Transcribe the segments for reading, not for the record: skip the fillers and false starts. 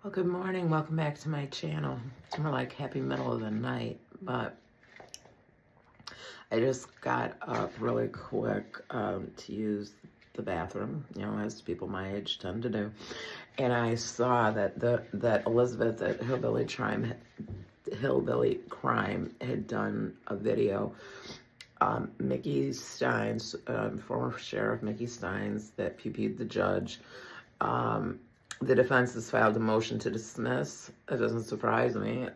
Well, good morning. Welcome back to my channel. It's more like happy middle of the night, but I just got up really quick to use the bathroom, as people my age tend to do. And I saw that that Elizabeth at Hillbilly Crime had done a video. Mickey Stines, former Sheriff Mickey Stines, that pew-pewed the judge. The defense has filed a motion to dismiss. It doesn't surprise me.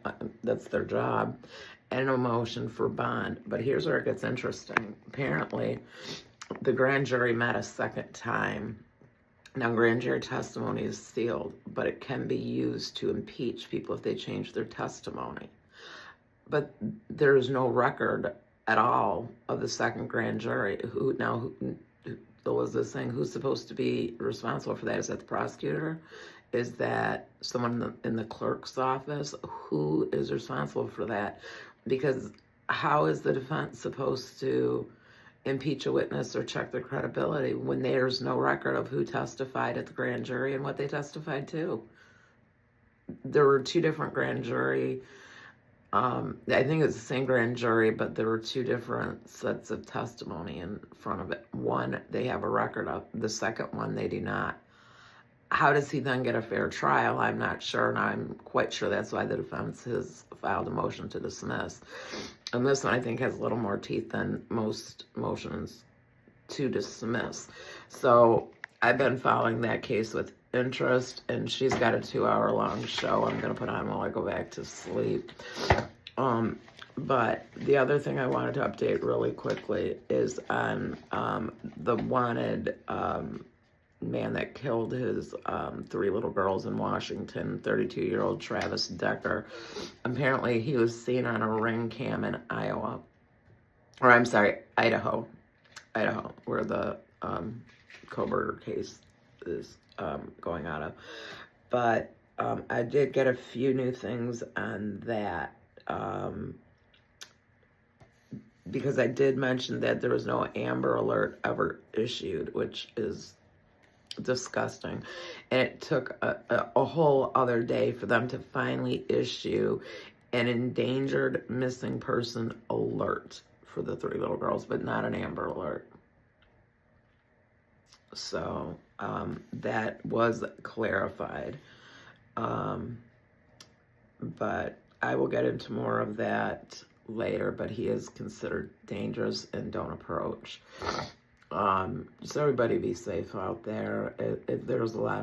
That's their job. And a motion for bond. But here's where it gets interesting. Apparently, the grand jury met a second time. Now, grand jury testimony is sealed, but it can be used to impeach people if they change their testimony. But there's no record at all of the second grand jury. Elizabeth saying who's supposed to be responsible for that? Is that the prosecutor? Is that someone in the clerk's office? Who is responsible for that? Because how is the defense supposed to impeach a witness or check their credibility when there's no record of who testified at the grand jury and what they testified to? There were two different grand jury. I think it's the same grand jury, but there were two different sets of testimony in front of it. One, they have a record of. The second one, they do not. How does he then get a fair trial? I'm not sure, and I'm quite sure that's why the defense has filed a motion to dismiss. And this one, I think, has a little more teeth than most motions to dismiss. So I've been following that case with interest, and she's got a 2-hour-long show I'm going to put on while I go back to sleep. But the other thing I wanted to update really quickly is on the wanted man that killed his 3 little girls in Washington, 32-year-old Travis Decker. Apparently, he was seen on a ring cam in Idaho, where the Koberger case is going out of. But I did get a few new things on that. Because I did mention that there was no Amber Alert ever issued, which is disgusting. And it took a whole other day for them to finally issue an endangered missing person alert for the 3 little girls, but not an Amber Alert. So that was clarified. But I will get into more of that later, but he is considered dangerous and don't approach. So everybody be safe out there. There's a lot of